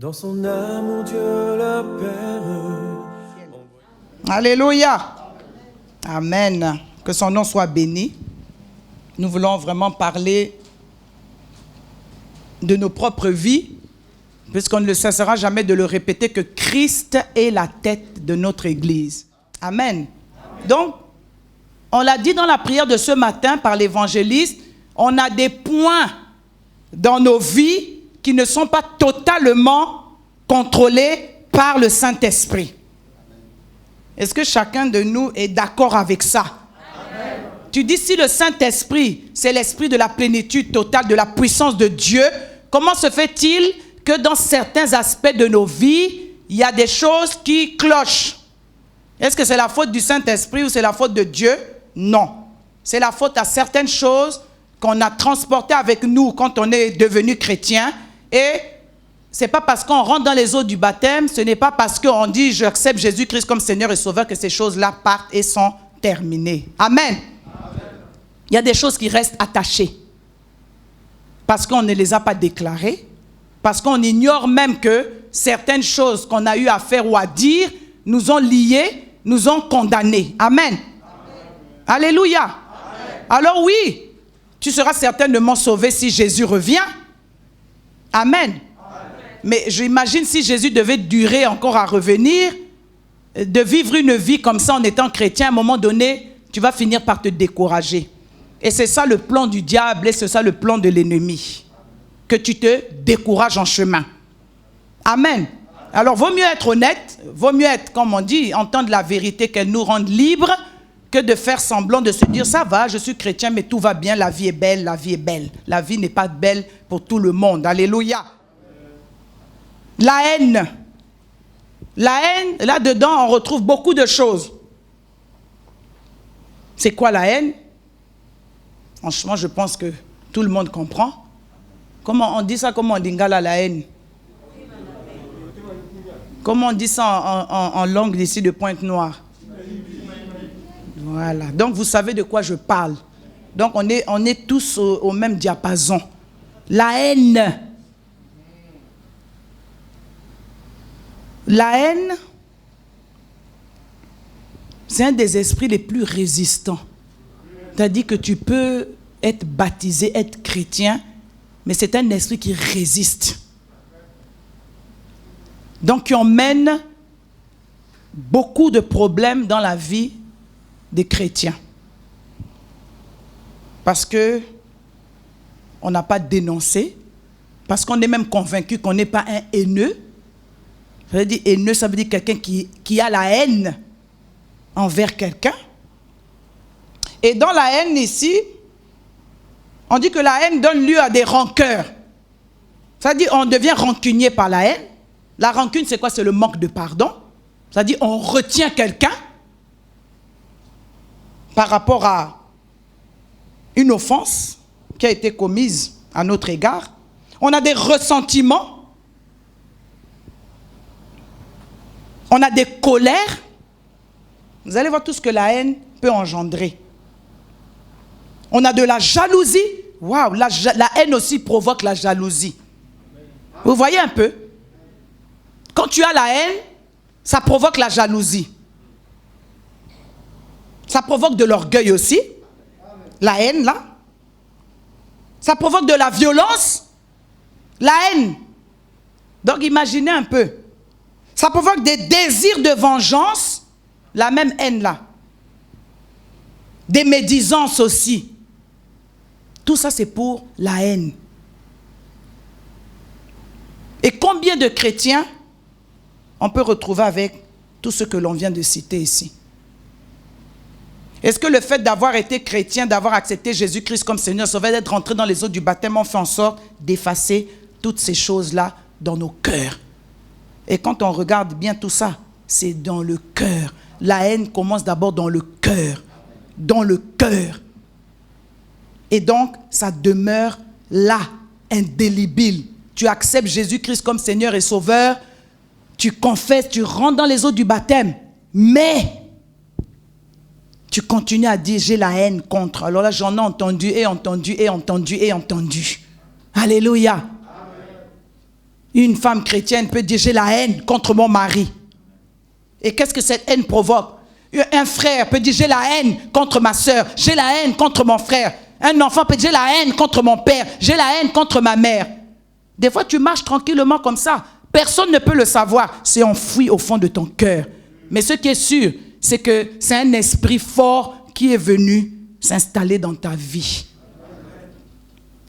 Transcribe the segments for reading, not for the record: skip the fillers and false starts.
Dans son amour, Dieu la Père. Alléluia. Amen. Que son nom soit béni. Nous voulons vraiment parler de nos propres vies, puisqu'on ne cessera jamais de le répéter, que Christ est la tête de notre Église. Amen. Donc, on l'a dit dans la prière de ce matin par l'évangéliste, on a des points dans nos vies qui ne sont pas totalement contrôlés par le Saint-Esprit. Est-ce que chacun de nous est d'accord avec ça? Amen. Tu dis, si le Saint-Esprit, c'est l'esprit de la plénitude totale, de la puissance de Dieu, comment se fait-il que dans certains aspects de nos vies, il y a des choses qui clochent? Est-ce que c'est la faute du Saint-Esprit ou c'est la faute de Dieu? Non. C'est la faute à certaines choses qu'on a transportées avec nous quand on est devenu chrétien. Et ce n'est pas parce qu'on rentre dans les eaux du baptême, ce n'est pas parce qu'on dit « j'accepte Jésus-Christ comme Seigneur et Sauveur » que ces choses-là partent et sont terminées. Amen. Il y a des choses qui restent attachées parce qu'on ne les a pas déclarées, parce qu'on ignore même que certaines choses qu'on a eu à faire ou à dire nous ont liés, nous ont condamnés. Amen. Amen. Alléluia. Amen. Alors oui, tu seras certainement sauvé si Jésus revient. Amen. Mais j'imagine si Jésus devait durer encore à revenir, de vivre une vie comme ça en étant chrétien, à un moment donné, tu vas finir par te décourager. Et c'est ça le plan du diable et c'est ça le plan de l'ennemi. Que tu te décourages en chemin. Amen. Alors, vaut mieux être honnête, vaut mieux être, comme on dit, entendre la vérité, qu'elle nous rende libres, que de faire semblant de se dire, ça va, je suis chrétien, mais tout va bien, la vie est belle, la vie est belle. La vie n'est pas belle pour tout le monde. Alléluia. La haine. La haine, là-dedans, on retrouve beaucoup de choses. C'est quoi la haine? Franchement, je pense que tout le monde comprend. Comment on dit ça? Comment on dit ngala la haine? Comment on dit ça en langue d'ici de Pointe-Noire? Voilà. Donc, vous savez de quoi je parle. Donc, on est tous au même diapason. La haine. La haine, c'est un des esprits les plus résistants. C'est-à-dire que tu peux être baptisé, être chrétien, mais c'est un esprit qui résiste. Donc, qui emmène beaucoup de problèmes dans la vie des chrétiens. Parce que on n'a pas dénoncé, parce qu'on est même convaincu qu'on n'est pas un haineux. Ça veut dire haineux, ça veut dire quelqu'un qui a la haine envers quelqu'un. Et dans la haine ici, on dit que la haine donne lieu à des rancœurs. Ça veut dire on devient rancunier par la haine. La rancune, c'est quoi? C'est le manque de pardon. Ça veut dire on retient quelqu'un par rapport à une offense qui a été commise à notre égard. On a des ressentiments. On a des colères. Vous allez voir tout ce que la haine peut engendrer. On a de la jalousie. Waouh, la haine aussi provoque la jalousie. Vous voyez un peu? Quand tu as la haine, ça provoque la jalousie. Ça provoque de l'orgueil aussi. La haine, là. Ça provoque de la violence. La haine. Donc, imaginez un peu. Ça provoque des désirs de vengeance. La même haine, là. Des médisances aussi. Tout ça, c'est pour la haine. Et combien de chrétiens on peut retrouver avec tout ce que l'on vient de citer ici? Est-ce que le fait d'avoir été chrétien, d'avoir accepté Jésus-Christ comme Seigneur, Sauveur, d'être rentré dans les eaux du baptême, on fait en sorte d'effacer toutes ces choses-là dans nos cœurs? Et quand on regarde bien tout ça, c'est dans le cœur. La haine commence d'abord dans le cœur. Dans le cœur. Et donc, ça demeure là, indélébile. Tu acceptes Jésus-Christ comme Seigneur et Sauveur, tu confesses, tu rentres dans les eaux du baptême, mais tu continues à dire, j'ai la haine contre. Alors là, j'en ai entendu et entendu et entendu et entendu. Alléluia. Amen. Une femme chrétienne peut dire, j'ai la haine contre mon mari. Et qu'est-ce que cette haine provoque? Un frère peut dire, j'ai la haine contre ma soeur, j'ai la haine contre mon frère. Un enfant peut dire, j'ai la haine contre mon père, j'ai la haine contre ma mère. Des fois, tu marches tranquillement comme ça. Personne ne peut le savoir. C'est enfoui au fond de ton cœur. Mais ce qui est sûr, c'est que c'est un esprit fort qui est venu s'installer dans ta vie.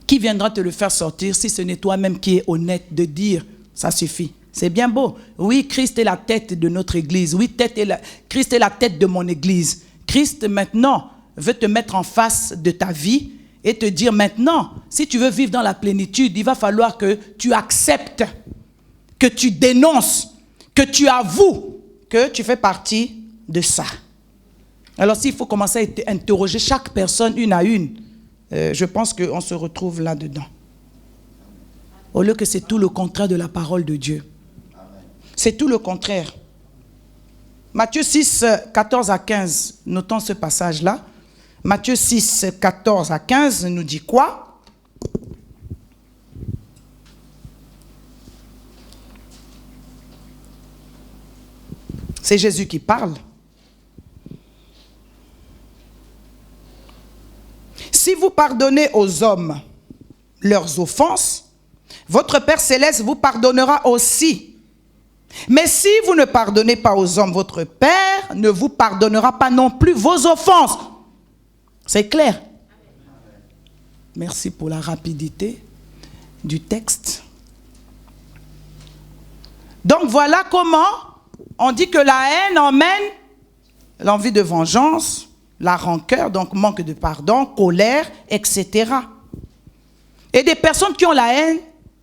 Qui viendra te le faire sortir si ce n'est toi-même qui es honnête de dire, ça suffit. C'est bien beau. Oui, Christ est la tête de notre église. Oui, Christ est la tête de mon église. Christ, maintenant, veut te mettre en face de ta vie et te dire maintenant, si tu veux vivre dans la plénitude, il va falloir que tu acceptes, que tu dénonces, que tu avoues que tu fais partie de ça. Alors, s'il faut commencer à interroger chaque personne une à une, je pense qu'on se retrouve là-dedans. Au lieu que c'est tout le contraire de la parole de Dieu. C'est tout le contraire. Matthieu 6, 14 à 15, notons ce passage-là. Matthieu 6, 14 à 15 nous dit quoi? C'est Jésus qui parle. Si vous pardonnez aux hommes leurs offenses, votre Père Céleste vous pardonnera aussi. Mais si vous ne pardonnez pas aux hommes, votre Père ne vous pardonnera pas non plus vos offenses. C'est clair? Merci pour la rapidité du texte. Donc voilà comment on dit que la haine emmène l'envie de vengeance, la rancœur, donc manque de pardon, colère, etc. Et des personnes qui ont la haine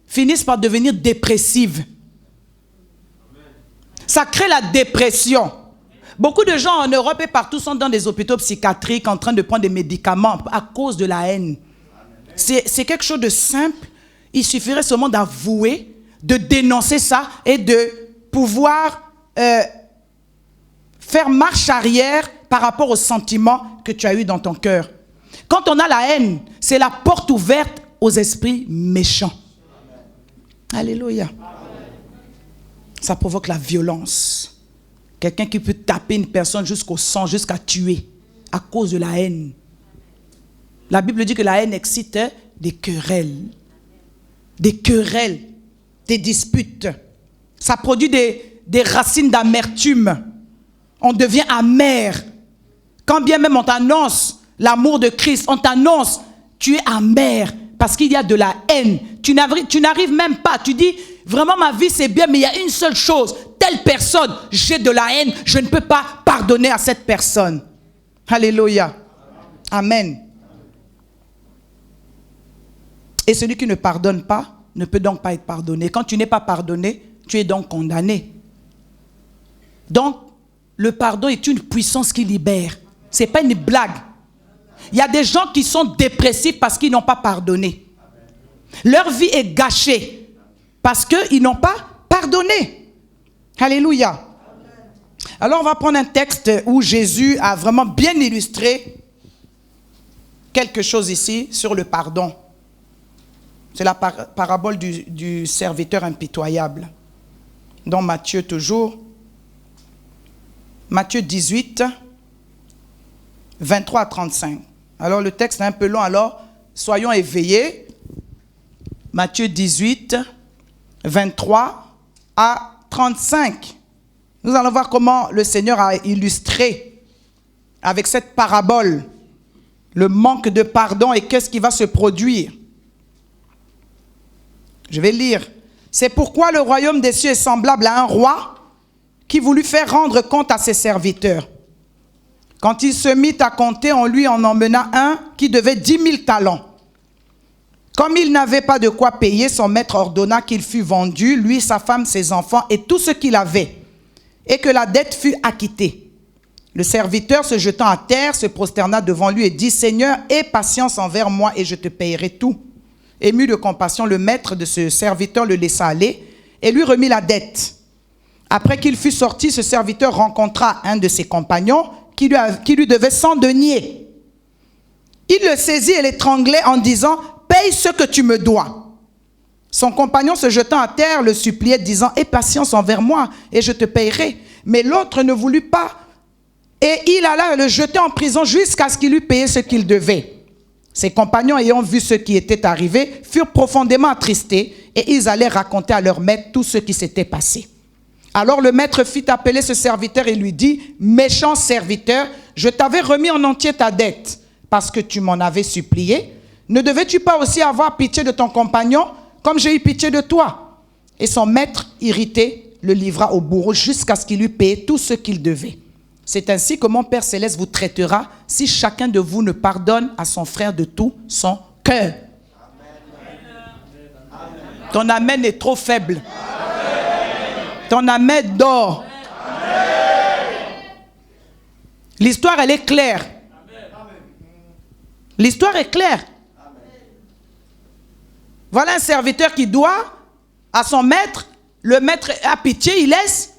finissent par devenir dépressives. Ça crée la dépression. Beaucoup de gens en Europe et partout sont dans des hôpitaux psychiatriques en train de prendre des médicaments à cause de la haine. C'est quelque chose de simple. Il suffirait seulement d'avouer, de dénoncer ça et de pouvoir faire marche arrière par rapport aux sentiments que tu as eus dans ton cœur. Quand on a la haine, c'est la porte ouverte aux esprits méchants. Alléluia. Ça provoque la violence. Quelqu'un qui peut taper une personne jusqu'au sang, jusqu'à tuer, à cause de la haine. La Bible dit que la haine excite des querelles, des disputes. Ça produit des racines d'amertume. On devient amer. Quand bien même on t'annonce l'amour de Christ, on t'annonce, tu es amer parce qu'il y a de la haine. Tu n'arrives même pas, tu dis, vraiment ma vie c'est bien, mais il y a une seule chose, telle personne, j'ai de la haine, je ne peux pas pardonner à cette personne. Alléluia. Amen. Et celui qui ne pardonne pas ne peut donc pas être pardonné. Quand tu n'es pas pardonné, tu es donc condamné. Donc, le pardon est une puissance qui libère. Ce n'est pas une blague. Il y a des gens qui sont dépressifs parce qu'ils n'ont pas pardonné. Leur vie est gâchée parce qu'ils n'ont pas pardonné. Alléluia. Alors on va prendre un texte où Jésus a vraiment bien illustré quelque chose ici sur le pardon. C'est la parabole du serviteur impitoyable. Dans Matthieu toujours. Matthieu 18, 23 à 35. Alors le texte est un peu long, alors soyons éveillés. Matthieu 18, 23 à 35. Nous allons voir comment le Seigneur a illustré avec cette parabole le manque de pardon et qu'est-ce qui va se produire. Je vais lire. C'est pourquoi le royaume des cieux est semblable à un roi qui voulut faire rendre compte à ses serviteurs. Quand il se mit à compter, on lui en emmena un qui devait 10 000 talents. Comme il n'avait pas de quoi payer, son maître ordonna qu'il fût vendu, lui, sa femme, ses enfants et tout ce qu'il avait, et que la dette fût acquittée. Le serviteur, se jetant à terre, se prosterna devant lui et dit, « Seigneur, aie patience envers moi et je te payerai tout. » Ému de compassion, le maître de ce serviteur le laissa aller et lui remit la dette. Après qu'il fut sorti, ce serviteur rencontra un de ses compagnons qui lui devait 100 deniers. Il le saisit et l'étranglait en disant, « Paye ce que tu me dois. » Son compagnon se jetant à terre le suppliait, disant « Aie patience envers moi, et je te payerai. » Mais l'autre ne voulut pas, et il alla le jeter en prison jusqu'à ce qu'il eût payé ce qu'il devait. Ses compagnons, ayant vu ce qui était arrivé, furent profondément attristés, et ils allèrent raconter à leur maître tout ce qui s'était passé. Alors le maître fit appeler ce serviteur et lui dit « Méchant serviteur, je t'avais remis en entier ta dette, parce que tu m'en avais supplié. Ne devais-tu pas aussi avoir pitié de ton compagnon, comme j'ai eu pitié de toi ?» Et son maître, irrité, le livra au bourreau jusqu'à ce qu'il eût payé tout ce qu'il devait. C'est ainsi que mon Père Céleste vous traitera si chacun de vous ne pardonne à son frère de tout son cœur. Ton amen est trop faible. Ton amen dort. L'histoire, elle est claire. L'histoire est claire. Voilà un serviteur qui doit à son maître. Le maître a pitié, il laisse.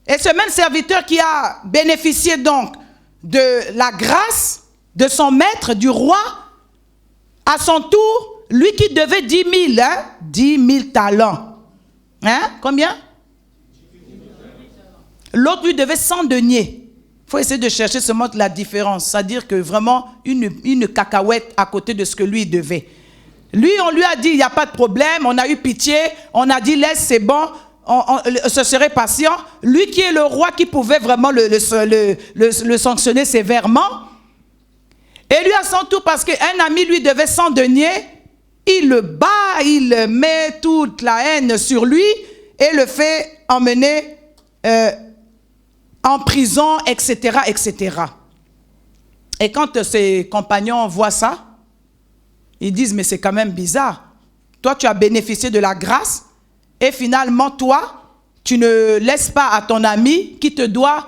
Et ce même serviteur qui a bénéficié donc de la grâce de son maître, du roi, à son tour, lui qui devait 10 000, 10 000 talents. Hein? Combien? L'autre lui devait 100 deniers. Il faut essayer de chercher ce mot, la différence. C'est-à-dire que vraiment une cacahuète à côté de ce que lui devait. Lui, on lui a dit, il n'y a pas de problème, on a eu pitié, on a dit, laisse, c'est bon, ce serait patient. Lui qui est le roi qui pouvait vraiment le sanctionner sévèrement. Et lui, à son tour, parce qu'un ami lui devait 100 deniers, il le bat, il met toute la haine sur lui et le fait emmener en prison, etc., etc. Et quand ses compagnons voient ça, ils disent, mais c'est quand même bizarre. Toi, tu as bénéficié de la grâce et finalement, toi, tu ne laisses pas à ton ami qui te doit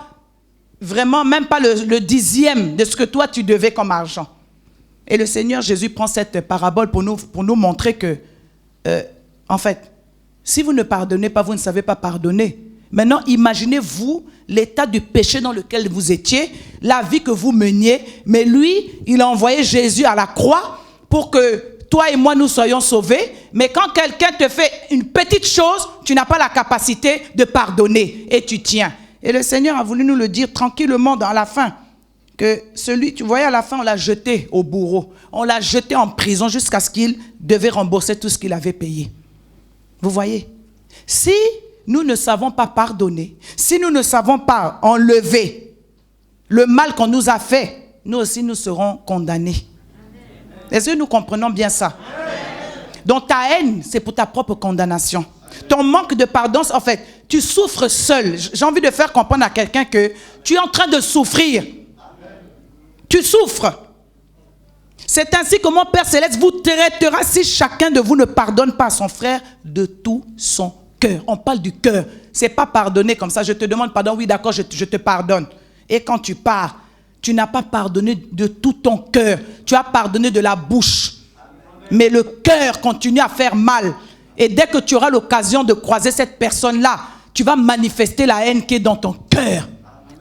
vraiment même pas le dixième de ce que toi, tu devais comme argent. Et le Seigneur Jésus prend cette parabole pour nous montrer que, en fait, si vous ne pardonnez pas, vous ne savez pas pardonner. Maintenant, imaginez-vous l'état du péché dans lequel vous étiez, la vie que vous meniez, mais lui, il a envoyé Jésus à la croix pour que toi et moi, nous soyons sauvés. Mais quand quelqu'un te fait une petite chose, tu n'as pas la capacité de pardonner et tu tiens. Et le Seigneur a voulu nous le dire tranquillement dans la fin. Que celui, tu voyais à la fin, on l'a jeté au bourreau. On l'a jeté en prison jusqu'à ce qu'il devait rembourser tout ce qu'il avait payé. Vous voyez? Si nous ne savons pas pardonner, si nous ne savons pas enlever le mal qu'on nous a fait, nous aussi nous serons condamnés. Est-ce que nous comprenons bien ça? Donc ta haine, c'est pour ta propre condamnation. Ton manque de pardon, en fait, tu souffres seul. J'ai envie de faire comprendre à quelqu'un que tu es en train de souffrir. Tu souffres. C'est ainsi que mon Père Céleste vous traitera si chacun de vous ne pardonne pas à son frère de tout son cœur. On parle du cœur. C'est pas pardonner comme ça. Je te demande pardon. Oui, d'accord, je te pardonne. Et quand tu pars, tu n'as pas pardonné de tout ton cœur. Tu as pardonné de la bouche. Mais le cœur continue à faire mal. Et dès que tu auras l'occasion de croiser cette personne-là, tu vas manifester la haine qui est dans ton cœur.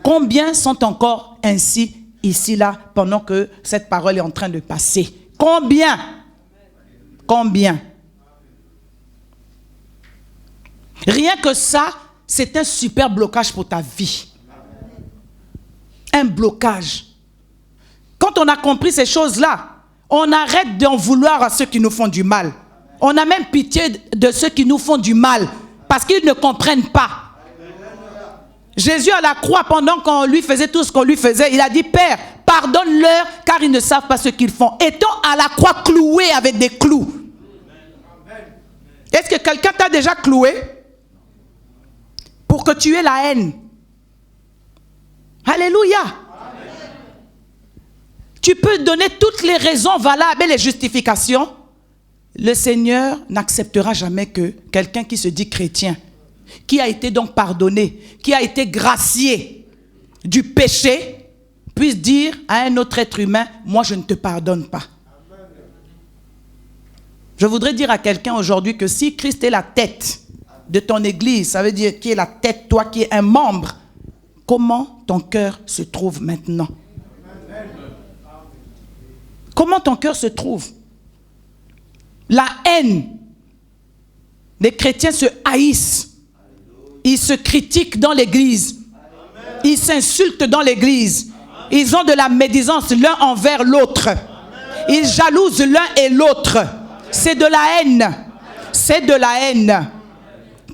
Combien sont encore ainsi ici, là, pendant que cette parole est en train de passer? Combien? Combien? Rien que ça, c'est un super blocage pour ta vie. Un blocage. Quand on a compris ces choses-là, on arrête d'en vouloir à ceux qui nous font du mal. On a même pitié de ceux qui nous font du mal parce qu'ils ne comprennent pas. Jésus à la croix, pendant qu'on lui faisait tout ce qu'on lui faisait, il a dit, Père, pardonne-leur car ils ne savent pas ce qu'ils font. Étant à la croix cloué avec des clous. Est-ce que quelqu'un t'a déjà cloué pour que tu aies la haine? Alléluia. Tu peux donner toutes les raisons valables et les justifications. Le Seigneur n'acceptera jamais que quelqu'un qui se dit chrétien, qui a été donc pardonné, qui a été gracié du péché, puisse dire à un autre être humain, moi je ne te pardonne pas. Je voudrais dire à quelqu'un aujourd'hui que si Christ est la tête de ton église, ça veut dire qui est la tête, toi qui es un membre, comment ton cœur se trouve maintenant? Comment ton cœur se trouve? La haine Les chrétiens se haïssent. Ils se critiquent dans l'église. Ils s'insultent dans l'église. Ils ont de la médisance l'un envers l'autre. Ils jalousent l'un et l'autre. C'est de la haine. C'est de la haine.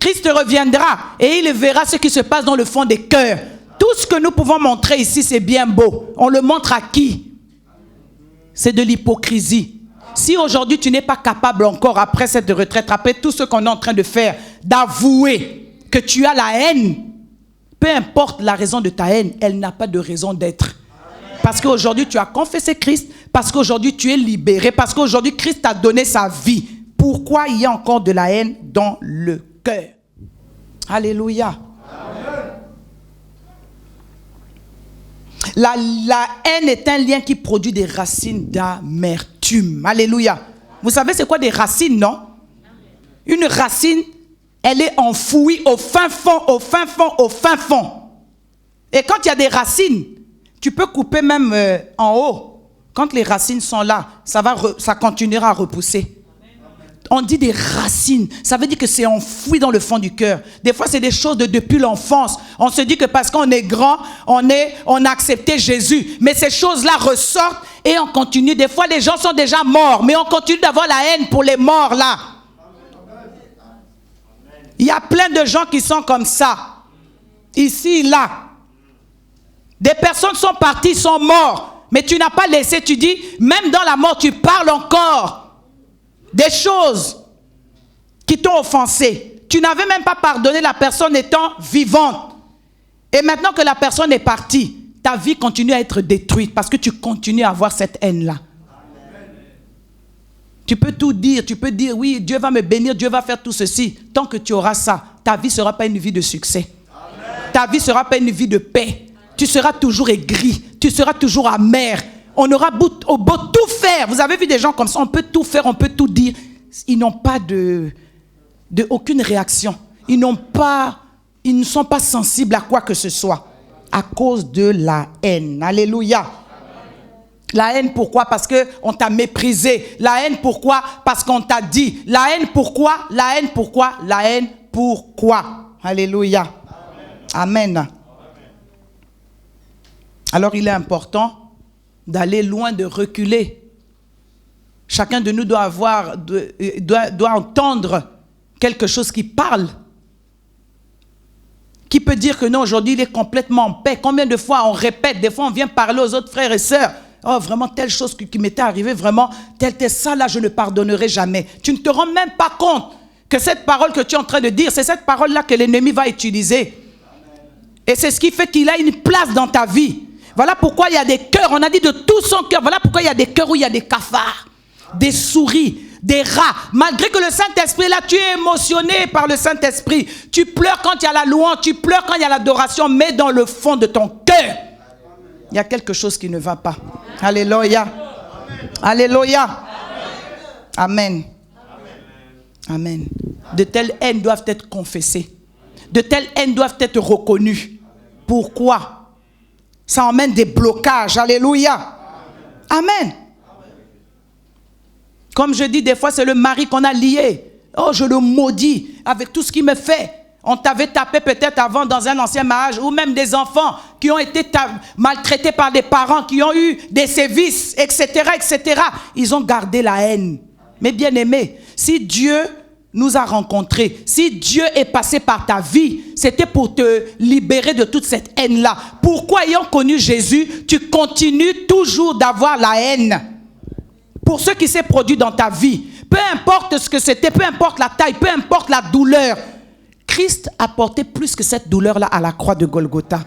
Christ reviendra et il verra ce qui se passe dans le fond des cœurs. Tout ce que nous pouvons montrer ici, c'est bien beau. On le montre à qui? C'est de l'hypocrisie. Si aujourd'hui tu n'es pas capable encore, après cette retraite, après tout ce qu'on est en train de faire, d'avouer que tu as la haine, peu importe la raison de ta haine, elle n'a pas de raison d'être. Parce qu'aujourd'hui tu as confessé Christ, parce qu'aujourd'hui tu es libéré, parce qu'aujourd'hui Christ t'a donné sa vie. Pourquoi il y a encore de la haine dans le cœur? Alléluia. La haine est un lien qui produit des racines d'amertume. Alléluia. Vous savez c'est quoi des racines, non? Une racine, elle est enfouie au fin fond, au fin fond, au fin fond. Et quand il y a des racines, tu peux couper même en haut. Quand les racines sont là, ça continuera à repousser. On dit des racines, ça veut dire que c'est enfoui dans le fond du cœur. Des fois, c'est des choses depuis l'enfance. On se dit que parce qu'on est grand, on a accepté Jésus. Mais ces choses-là ressortent et on continue. Des fois, les gens sont déjà morts, mais on continue d'avoir la haine pour les morts là. Il y a plein de gens qui sont comme ça. Ici, là. Des personnes sont parties, sont mortes. Mais tu n'as pas laissé, tu dis, même dans la mort, tu parles encore des choses qui t'ont offensé. Tu n'avais même pas pardonné la personne étant vivante. Et maintenant que la personne est partie, ta vie continue à être détruite parce que tu continues à avoir cette haine-là. Tu peux tout dire, tu peux dire oui, Dieu va me bénir, Dieu va faire tout ceci. Tant que tu auras ça, ta vie ne sera pas une vie de succès. Ta vie ne sera pas une vie de paix. Tu seras toujours aigri, tu seras toujours amer. On aura beau tout faire. Vous avez vu des gens comme ça, on peut tout faire, on peut tout dire. Ils n'ont pas aucune réaction. Ils ne sont pas sensibles à quoi que ce soit. À cause de la haine. Alléluia. La haine, pourquoi? Parce qu'on t'a méprisé. La haine, pourquoi? Parce qu'on t'a dit. La haine, pourquoi? La haine, pourquoi? La haine, pourquoi? Alléluia. Amen. Alors, il est important d'aller loin, de reculer. Chacun de nous doit entendre quelque chose qui parle. Qui peut dire que non, aujourd'hui, il est complètement en paix. Combien de fois on répète, des fois on vient parler aux autres frères et sœurs. Oh, vraiment, telle chose qui m'était arrivée, vraiment, tel ça, là, je ne pardonnerai jamais. Tu ne te rends même pas compte que cette parole que tu es en train de dire, c'est cette parole-là que l'ennemi va utiliser. Et c'est ce qui fait qu'il a une place dans ta vie. Voilà pourquoi il y a des cœurs, on a dit de tout son cœur. Voilà pourquoi il y a des cœurs où il y a des cafards, des souris, des rats. Malgré que le Saint-Esprit, là, tu es émotionné par le Saint-Esprit. Tu pleures quand il y a la louange, tu pleures quand il y a l'adoration, mais dans le fond de ton cœur, il y a quelque chose qui ne va pas. Alléluia. Alléluia. Amen. Amen. De telles haines doivent être confessées. De telles haines doivent être reconnues. Pourquoi? Ça emmène des blocages. Alléluia. Amen. Comme je dis, des fois, c'est le mari qu'on a lié. Oh, je le maudis avec tout ce qu'il me fait. On t'avait tapé peut-être avant dans un ancien mariage, ou même des enfants qui ont été maltraités par des parents, qui ont eu des sévices, etc., etc. Ils ont gardé la haine. Mais bien aimé, si Dieu nous a rencontrés, si Dieu est passé par ta vie, c'était pour te libérer de toute cette haine-là. Pourquoi, ayant connu Jésus, tu continues toujours d'avoir la haine pour ce qui s'est produit dans ta vie? Peu importe ce que c'était, peu importe la taille, peu importe la douleur, Christ a porté plus que cette douleur-là à la croix de Golgotha.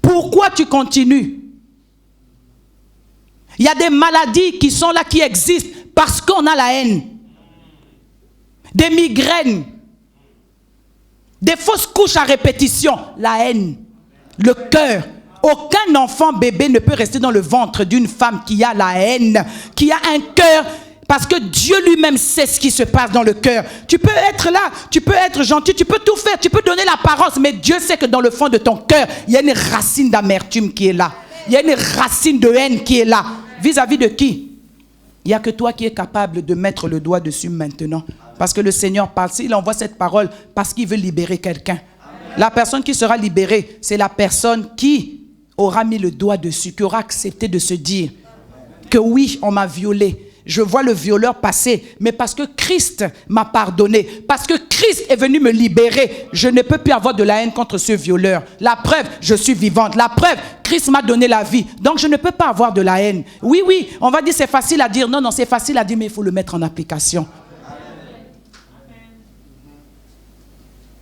Pourquoi tu continues? Il y a des maladies qui sont là, qui existent parce qu'on a la haine. Des migraines, des fausses couches à répétition, la haine, le cœur. Aucun enfant bébé ne peut rester dans le ventre d'une femme qui a la haine, qui a un cœur, parce que Dieu lui-même sait ce qui se passe dans le cœur. Tu peux être là, tu peux être gentil, tu peux tout faire, tu peux donner l'apparence, mais Dieu sait que dans le fond de ton cœur, il y a une racine d'amertume qui est là. Il y a une racine de haine qui est là. Vis-à-vis de qui? Il n'y a que toi qui es capable de mettre le doigt dessus maintenant. Parce que le Seigneur parle. S'il envoie cette parole, parce qu'il veut libérer quelqu'un. La personne qui sera libérée, c'est la personne qui aura mis le doigt dessus, qui aura accepté de se dire que oui, on m'a violé. Je vois le violeur passer, mais parce que Christ m'a pardonné, parce que Christ est venu me libérer, je ne peux plus avoir de la haine contre ce violeur. La preuve, je suis vivante. La preuve, Christ m'a donné la vie. Donc je ne peux pas avoir de la haine. Oui, oui, on va dire c'est facile à dire. Non, non, c'est facile à dire, mais il faut le mettre en application.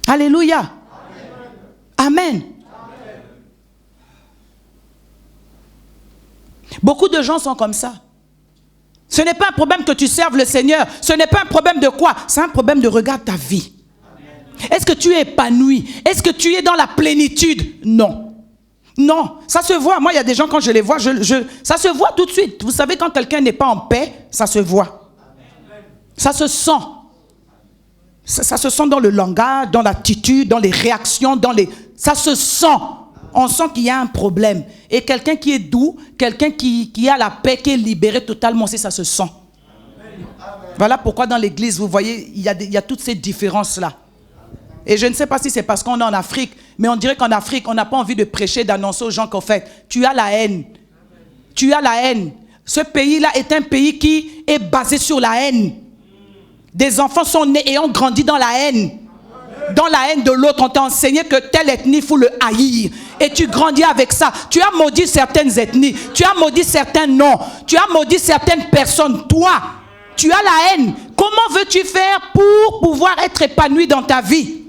Alléluia. Amen. Beaucoup de gens sont comme ça. Ce n'est pas un problème que tu serves le Seigneur. Ce n'est pas un problème de quoi? C'est un problème de regarde ta vie. Est-ce que tu es épanoui? Est-ce que tu es dans la plénitude? Non. Non. Ça se voit. Moi, il y a des gens, quand je les vois, ça se voit tout de suite. Vous savez, quand quelqu'un n'est pas en paix, ça se voit. Ça se sent. Ça se sent dans le langage, dans l'attitude, dans les réactions, ça se sent. On sent qu'il y a un problème. Et quelqu'un qui est doux, quelqu'un qui a la paix, qui est libéré totalement, aussi ça se sent. Voilà pourquoi dans l'église, vous voyez, il y a toutes ces différences-là. Et je ne sais pas si c'est parce qu'on est en Afrique, mais on dirait qu'en Afrique, on n'a pas envie de prêcher, d'annoncer aux gens qu'en fait, tu as la haine. Tu as la haine. Ce pays-là est un pays qui est basé sur la haine. Des enfants sont nés et ont grandi dans la haine. Dans la haine de l'autre, on t'a enseigné que telle ethnie, il faut le haïr. Et tu grandis avec ça. Tu as maudit certaines ethnies. Tu as maudit certains noms. Tu as maudit certaines personnes. Toi, tu as la haine. Comment veux-tu faire pour pouvoir être épanoui dans ta vie?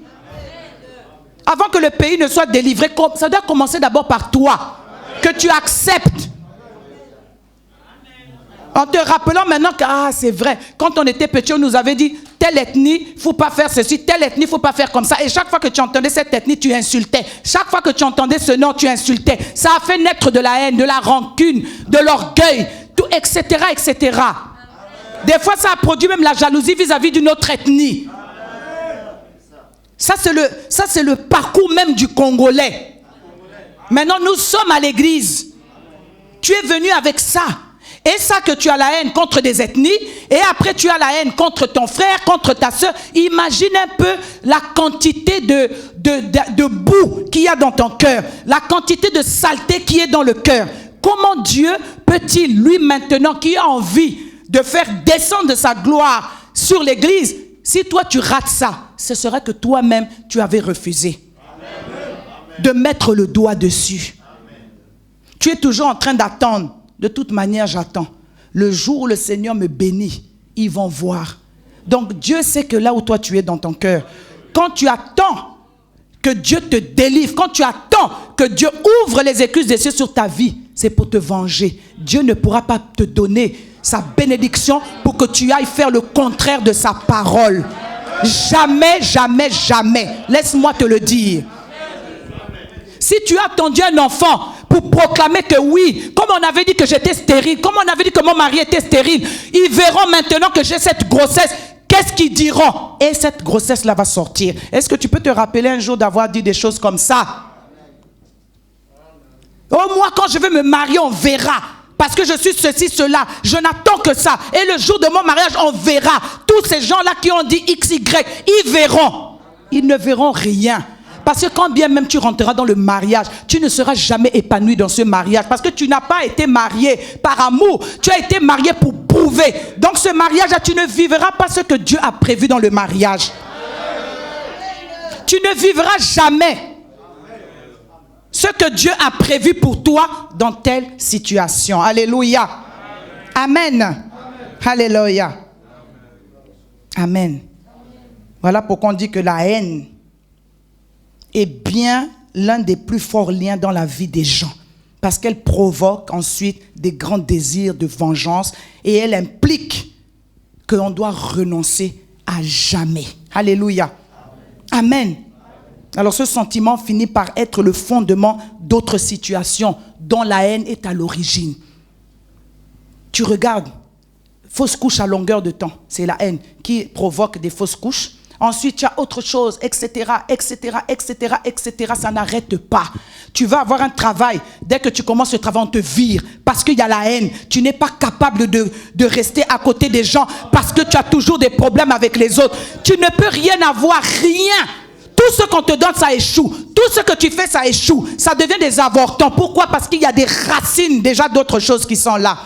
Avant que le pays ne soit délivré, ça doit commencer d'abord par toi. Que tu acceptes. En te rappelant maintenant que, c'est vrai, quand on était petit, on nous avait dit, telle ethnie, il ne faut pas faire ceci, telle ethnie, il ne faut pas faire comme ça. Et chaque fois que tu entendais cette ethnie, tu insultais. Chaque fois que tu entendais ce nom, tu insultais. Ça a fait naître de la haine, de la rancune, de l'orgueil, tout, etc., etc. Des fois, ça a produit même la jalousie vis-à-vis d'une autre ethnie. Ça, c'est le parcours même du Congolais. Maintenant, nous sommes à l'église. Tu es venu avec ça. Et ça que tu as la haine contre des ethnies, et après tu as la haine contre ton frère, contre ta soeur. Imagine un peu la quantité de boue qu'il y a dans ton cœur, la quantité de saleté qui est dans le cœur. Comment Dieu peut-il, lui maintenant, qui a envie de faire descendre sa gloire sur l'église, si toi tu rates ça, ce serait que toi-même tu avais refusé de mettre le doigt dessus. Tu es toujours en train d'attendre. De toute manière, j'attends. Le jour où le Seigneur me bénit, ils vont voir. Donc, Dieu sait que là où toi tu es dans ton cœur, quand tu attends que Dieu te délivre, quand tu attends que Dieu ouvre les écluses des cieux sur ta vie, c'est pour te venger. Dieu ne pourra pas te donner sa bénédiction pour que tu ailles faire le contraire de sa parole. Jamais, jamais, jamais. Laisse-moi te le dire. Si tu as attendu un enfant pour proclamer que oui, comme on avait dit que j'étais stérile, comme on avait dit que mon mari était stérile, ils verront maintenant que j'ai cette grossesse. Qu'est-ce qu'ils diront? Et cette grossesse-là va sortir. Est-ce que tu peux te rappeler un jour d'avoir dit des choses comme ça? Oh, moi, quand je vais me marier, on verra. Parce que je suis ceci, cela. Je n'attends que ça. Et le jour de mon mariage, on verra. Tous ces gens-là qui ont dit X, Y, ils verront. Ils ne verront rien. Parce que quand bien même tu rentreras dans le mariage, tu ne seras jamais épanoui dans ce mariage. Parce que tu n'as pas été marié par amour. Tu as été marié pour prouver. Donc ce mariage-là, tu ne vivras pas ce que Dieu a prévu dans le mariage. Tu ne vivras jamais ce que Dieu a prévu pour toi dans telle situation. Alléluia. Amen. Alléluia. Amen. Voilà pourquoi on dit que la haine est bien l'un des plus forts liens dans la vie des gens. Parce qu'elle provoque ensuite des grands désirs de vengeance et elle implique qu'on doit renoncer à jamais. Alléluia. Amen. Alors ce sentiment finit par être le fondement d'autres situations dont la haine est à l'origine. Tu regardes, fausse couche à longueur de temps, c'est la haine qui provoque des fausses couches. ensuite tu as autre chose, etc., etc., etc., etc. Ça n'arrête pas. Tu vas avoir un travail. Dès que tu commences le travail, on te vire parce qu'il y a la haine. Tu n'es pas capable de rester à côté des gens parce que tu as toujours des problèmes avec les autres. Tu ne peux rien avoir, rien. Tout ce qu'on te donne, ça échoue. Tout ce que tu fais, ça échoue. Ça devient des avortons. Pourquoi? Parce qu'il y a des racines déjà d'autres choses qui sont là.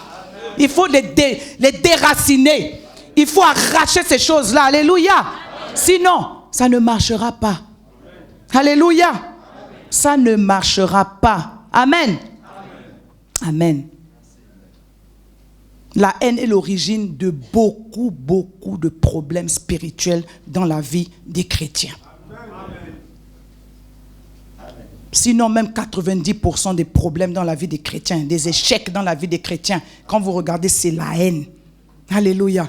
Il faut les déraciner. Il faut arracher ces choses-là. Alléluia. Sinon, ça ne marchera pas. Alléluia. Ça ne marchera pas. Amen. Amen. La haine est l'origine de beaucoup de problèmes spirituels dans la vie des chrétiens. Sinon, même 90% des problèmes dans la vie des chrétiens, des échecs dans la vie des chrétiens, quand vous regardez, c'est la haine. Alléluia.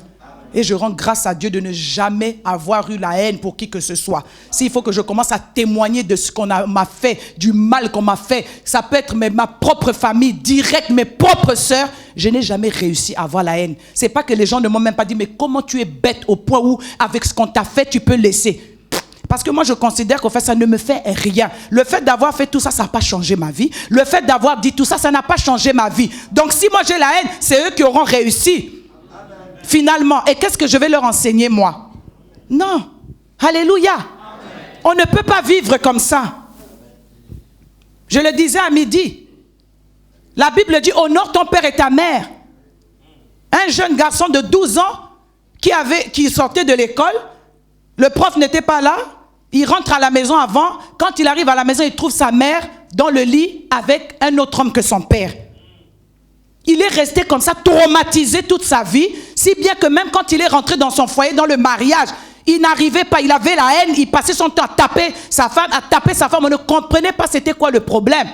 Et je rends grâce à Dieu de ne jamais avoir eu la haine pour qui que ce soit. S'il faut que je commence à témoigner de ce qu'on m'a fait, du mal qu'on m'a fait, ça peut être ma propre famille, direct, mes propres sœurs, je n'ai jamais réussi à avoir la haine. C'est pas que les gens ne m'ont même pas dit, mais comment tu es bête au point où, avec ce qu'on t'a fait, tu peux laisser. Parce que moi, je considère qu'en fait, ça ne me fait rien. Le fait d'avoir fait tout ça, ça n'a pas changé ma vie. Le fait d'avoir dit tout ça, ça n'a pas changé ma vie. Donc, si moi j'ai la haine, c'est eux qui auront réussi. Finalement. Et qu'est-ce que je vais leur enseigner, moi? Non. Alléluia. Amen. On ne peut pas vivre comme ça. Je le disais à midi. La Bible dit, honore ton père et ta mère. Un jeune garçon de 12 ans qui sortait de l'école, le prof n'était pas là, il rentre à la maison avant. Quand il arrive à la maison, il trouve sa mère dans le lit avec un autre homme que son père. Il est resté comme ça, traumatisé toute sa vie, si bien que même quand il est rentré dans son foyer, dans le mariage, il n'arrivait pas, il avait la haine, il passait son temps à taper sa femme, on ne comprenait pas c'était quoi le problème.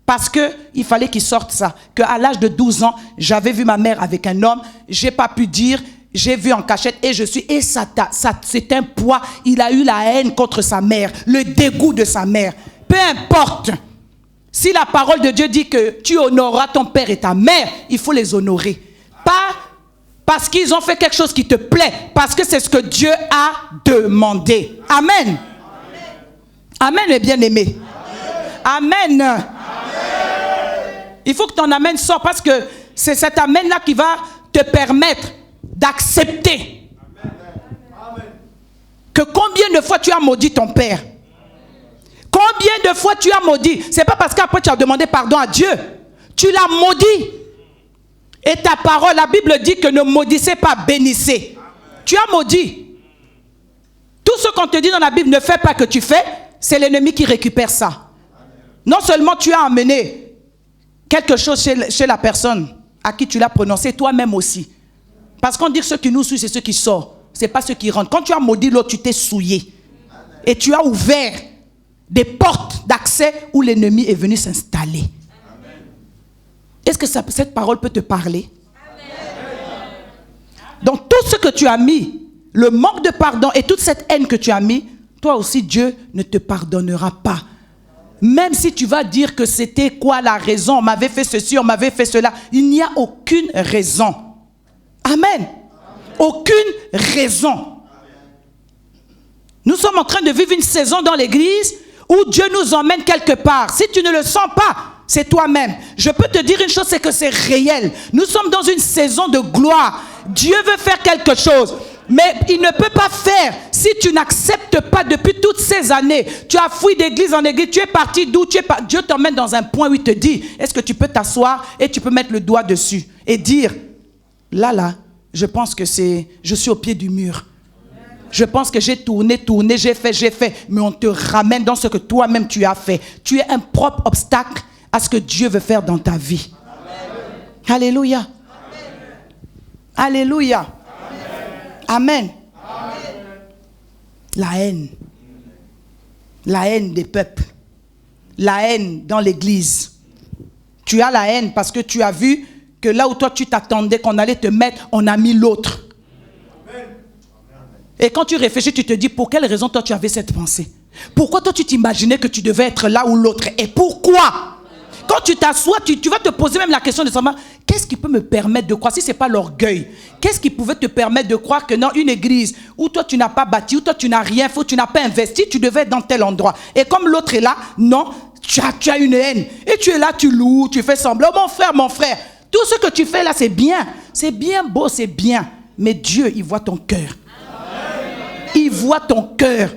Parce qu'il fallait qu'il sorte ça. Qu'à l'âge de 12 ans, j'avais vu ma mère avec un homme, j'ai pas pu dire, j'ai vu en cachette et ça c'est un poids. Il a eu la haine contre sa mère, le dégoût de sa mère. Peu importe. Si la parole de Dieu dit que tu honoreras ton père et ta mère, il faut les honorer. Pas parce qu'ils ont fait quelque chose qui te plaît, parce que c'est ce que Dieu a demandé. Amen. Amen, mes bien-aimés. Amen. Amen. Il faut que ton amen sorte parce que c'est cet amen-là qui va te permettre d'accepter que combien de fois tu as maudit ton père. Combien de fois tu as maudit? C'est pas parce qu'après tu as demandé pardon à Dieu. Tu l'as maudit. Et ta parole, la Bible dit que ne maudissez pas, bénissez. Tu as maudit. Tout ce qu'on te dit dans la Bible, ne fais pas que tu fais, c'est l'ennemi qui récupère ça. Non seulement tu as amené quelque chose chez la personne à qui tu l'as prononcé, toi-même aussi. Parce qu'on dit que ceux qui nous souillent, c'est ceux qui sortent. Ce n'est pas ceux qui rentrent. Quand tu as maudit l'autre, tu t'es souillé. Et tu as ouvert des portes d'accès où l'ennemi est venu s'installer. Est-ce que cette parole peut te parler? Amen. Donc tout ce que tu as mis, le manque de pardon et toute cette haine que tu as mis, toi aussi Dieu ne te pardonnera pas. Même si tu vas dire que c'était quoi la raison, on m'avait fait ceci, on m'avait fait cela, il n'y a aucune raison. Amen. Aucune raison. Nous sommes en train de vivre une saison dans l'église où Dieu nous emmène quelque part. Si tu ne le sens pas, c'est toi-même. Je peux te dire une chose, c'est que c'est réel. Nous sommes dans une saison de gloire. Dieu veut faire quelque chose. Mais il ne peut pas faire si tu n'acceptes pas depuis toutes ces années. Tu as fouillé d'église en église, tu es parti d'où tu es pas. Dieu t'emmène dans un point où il te dit, est-ce que tu peux t'asseoir et tu peux mettre le doigt dessus et dire, là, je pense que je suis au pied du mur. Je pense que j'ai tourné, j'ai fait. Mais on te ramène dans ce que toi-même tu as fait. Tu es un propre obstacle à ce que Dieu veut faire dans ta vie. Amen. Alléluia. Amen. Alléluia. Amen. Amen. La haine. La haine des peuples. La haine dans l'église. Tu as la haine parce que tu as vu que là où toi tu t'attendais qu'on allait te mettre, on a mis l'autre. Et quand tu réfléchis, tu te dis, pour quelle raison toi tu avais cette pensée? Pourquoi toi tu t'imaginais que tu devais être là où l'autre est? Et pourquoi? Quand tu t'assois, tu vas te poser même la question de savoir, qu'est-ce qui peut me permettre de croire, si ce n'est pas l'orgueil, qu'est-ce qui pouvait te permettre de croire que dans une église où toi tu n'as pas bâti, où toi tu n'as rien fait, où tu n'as pas investi, tu devais être dans tel endroit. Et comme l'autre est là, non, tu as une haine. Et tu es là, tu loues, tu fais semblant. Oh, mon frère, tout ce que tu fais là, c'est bien. C'est bien beau, c'est bien. Mais Dieu, il voit ton cœur. Il voit ton cœur.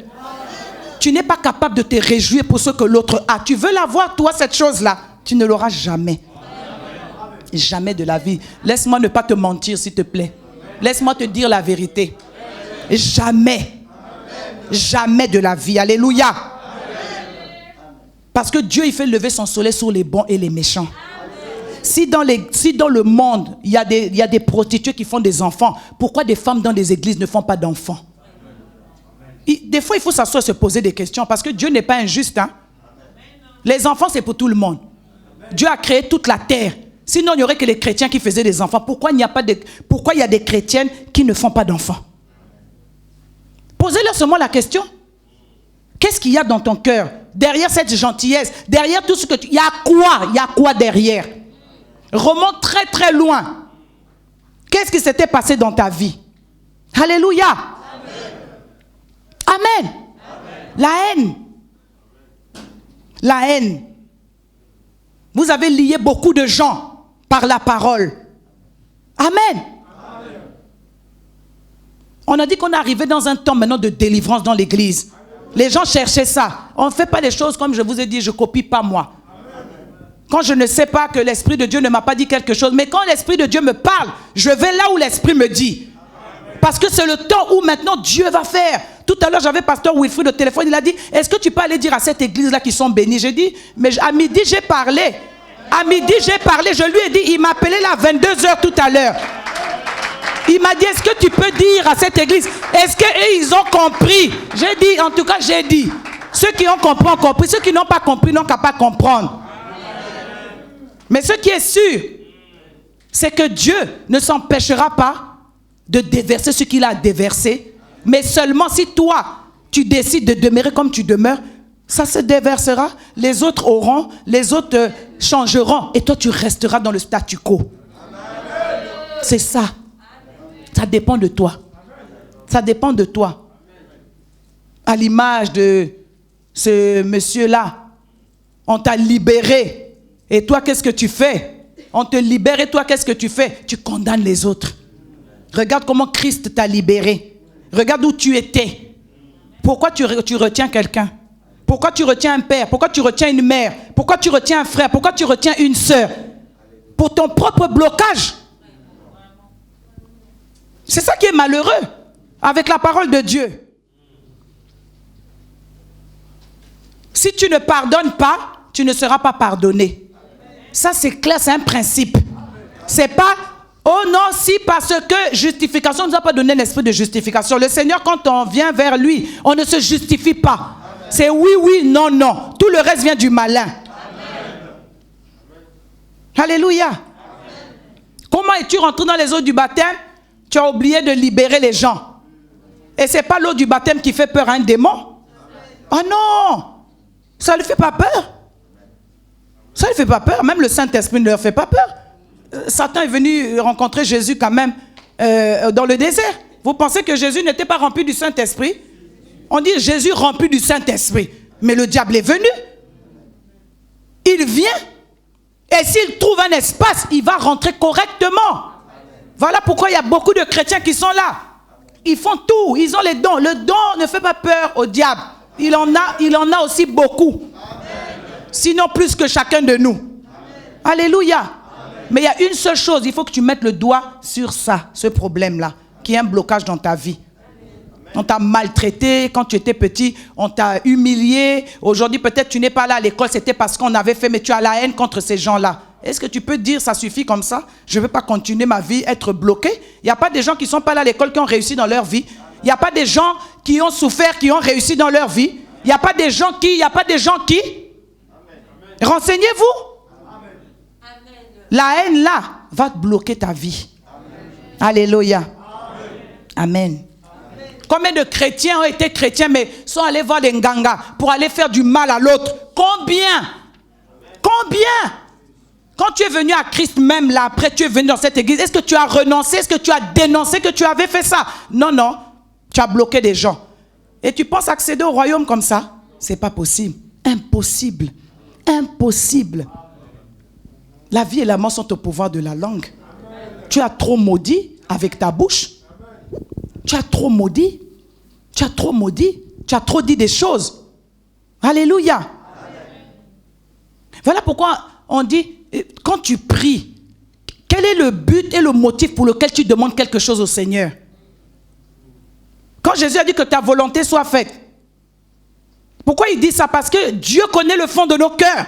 Tu n'es pas capable de te réjouir pour ce que l'autre a. Tu veux l'avoir, toi, cette chose-là. Tu ne l'auras jamais. Jamais de la vie. Laisse-moi ne pas te mentir, s'il te plaît. Laisse-moi te dire la vérité. Jamais. Jamais de la vie. Alléluia. Parce que Dieu, il fait lever son soleil sur les bons et les méchants. Si dans le monde, il y a des prostituées qui font des enfants, pourquoi des femmes dans des églises ne font pas d'enfants? Des fois, il faut s'asseoir et se poser des questions parce que Dieu n'est pas injuste. Hein? Les enfants, c'est pour tout le monde. Dieu a créé toute la terre. Sinon, il n'y aurait que les chrétiens qui faisaient des enfants. Pourquoi il y a des chrétiennes qui ne font pas d'enfants? Posez-leur seulement la question. Qu'est-ce qu'il y a dans ton cœur? Derrière cette gentillesse, derrière tout ce que tu... Il y a quoi? Il y a quoi derrière? Remonte très très loin. Qu'est-ce qui s'était passé dans ta vie? Alléluia. Amen. Amen. La haine. La haine. Vous avez lié beaucoup de gens par la parole. Amen. Amen. On a dit qu'on est arrivé dans un temps maintenant de délivrance dans l'église. Les gens cherchaient ça. On ne fait pas les choses comme je vous ai dit, je ne copie pas moi. Quand je ne sais pas que l'Esprit de Dieu ne m'a pas dit quelque chose, mais quand l'Esprit de Dieu me parle, je vais là où l'Esprit me dit. Parce que c'est le temps où maintenant Dieu va faire. Tout à l'heure, j'avais pasteur Wilfried au téléphone, il a dit, est-ce que tu peux aller dire à cette église-là qu'ils sont bénis? J'ai dit, mais à midi, j'ai parlé. À midi, j'ai parlé, je lui ai dit, il m'a appelé là à 22h tout à l'heure. Il m'a dit, est-ce que tu peux dire à cette église, est-ce qu'ils ont compris? J'ai dit, en tout cas, j'ai dit. Ceux qui ont compris ont compris, ceux qui n'ont pas compris n'ont qu'à pas comprendre. Mais ce qui est sûr, c'est que Dieu ne s'empêchera pas de déverser ce qu'il a déversé, mais seulement si toi, tu décides de demeurer comme tu demeures, ça se déversera, les autres auront, les autres changeront, et toi tu resteras dans le statu quo. C'est ça. Ça dépend de toi. Ça dépend de toi. À l'image de ce monsieur-là, on t'a libéré. Et toi, qu'est-ce que tu fais? On te libère et toi, qu'est-ce que tu fais? Tu condamnes les autres. Regarde comment Christ t'a libéré. Regarde où tu étais. Pourquoi tu retiens quelqu'un? Pourquoi tu retiens un père? Pourquoi tu retiens une mère? Pourquoi tu retiens un frère? Pourquoi tu retiens une sœur? Pour ton propre blocage. C'est ça qui est malheureux avec la parole de Dieu. Si tu ne pardonnes pas, tu ne seras pas pardonné. Ça c'est clair, c'est un principe. C'est pas, oh non, si parce que justification, on ne nous a pas donné l'esprit de justification. Le Seigneur, quand on vient vers lui, on ne se justifie pas. C'est oui, oui, non, non. Tout le reste vient du malin. Amen. Alléluia. Amen. Comment es-tu rentré dans les eaux du baptême? Tu as oublié de libérer les gens. Et ce n'est pas l'eau du baptême qui fait peur à un démon. Oh non, ça ne lui fait pas peur. Ça ne lui fait pas peur. Même le Saint-Esprit ne leur fait pas peur. Satan est venu rencontrer Jésus quand même dans le désert. Vous pensez que Jésus n'était pas rempli du Saint-Esprit? On dit Jésus rempli du Saint-Esprit. Mais le diable est venu. Il vient. Et s'il trouve un espace, il va rentrer correctement. Voilà pourquoi il y a beaucoup de chrétiens qui sont là. Ils font tout. Ils ont les dons. Le don ne fait pas peur au diable. Il en a aussi beaucoup. Sinon plus que chacun de nous. Alléluia. Amen. Mais il y a une seule chose, il faut que tu mettes le doigt sur ça, ce problème-là, qui est un blocage dans ta vie. Amen. On t'a maltraité quand tu étais petit, on t'a humilié. Aujourd'hui, peut-être tu n'es pas là à l'école, c'était parce qu'on avait fait, mais tu as la haine contre ces gens-là. Est-ce que tu peux dire, ça suffit comme ça? Je ne veux pas continuer ma vie, être bloqué. Il n'y a pas des gens qui ne sont pas là à l'école qui ont réussi dans leur vie. Il n'y a pas des gens qui ont souffert, qui ont réussi dans leur vie. Il n'y a pas des gens qui... Renseignez-vous. La haine là va te bloquer ta vie. Amen. Alléluia. Amen. Amen. Combien de chrétiens ont été chrétiens mais sont allés voir des nganga pour aller faire du mal à l'autre? Combien? Combien? quand tu es venu à Christ, même là, après tu es venu dans cette église, est-ce que tu as renoncé? Est-ce que tu as dénoncé que tu avais fait ça? Non, non. Tu as bloqué des gens. Et tu penses accéder au royaume comme ça? C'est pas possible. Impossible. Impossible. La vie et la mort sont au pouvoir de la langue. Tu as trop maudit avec ta bouche. Tu as trop maudit. Tu as trop maudit. Tu as trop dit des choses. Alléluia. Voilà pourquoi on dit, quand tu pries, quel est le but et le motif pour lequel tu demandes quelque chose au Seigneur? Quand Jésus a dit que ta volonté soit faite, pourquoi il dit ça? Parce que Dieu connaît le fond de nos cœurs.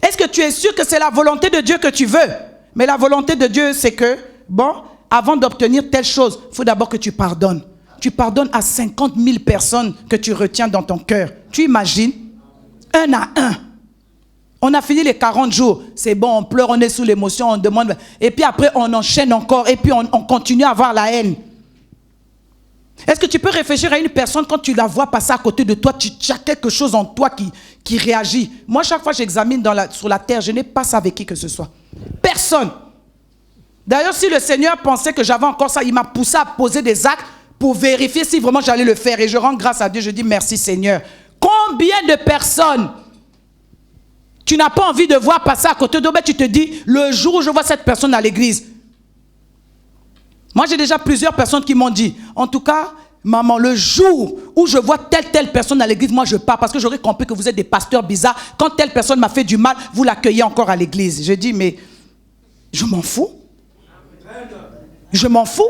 Est-ce que tu es sûr que c'est la volonté de Dieu que tu veux? Mais la volonté de Dieu, c'est que, bon, avant d'obtenir telle chose, il faut d'abord que tu pardonnes. Tu pardonnes à 50 000 personnes que tu retiens dans ton cœur. Tu imagines? Un à un. On a fini les 40 jours. C'est bon, on pleure, on est sous l'émotion, on demande. Et puis après, on enchaîne encore. Et puis on continue à avoir la haine. Est-ce que tu peux réfléchir à une personne quand tu la vois passer à côté de toi, tu as quelque chose en toi qui réagit? Moi, chaque fois que j'examine sur la terre, je n'ai pas ça avec qui que ce soit. Personne. D'ailleurs, si le Seigneur pensait que j'avais encore ça, il m'a poussé à poser des actes pour vérifier si vraiment j'allais le faire. Et je rends grâce à Dieu, je dis merci Seigneur. Combien de personnes tu n'as pas envie de voir passer à côté d'eux, mais tu te dis, le jour où je vois cette personne à l'église. Moi, j'ai déjà plusieurs personnes qui m'ont dit, en tout cas, maman, le jour où je vois telle personne à l'église, moi je pars parce que j'aurais compris que vous êtes des pasteurs bizarres. Quand telle personne m'a fait du mal, vous l'accueillez encore à l'église. Je dis, mais je m'en fous. Je m'en fous.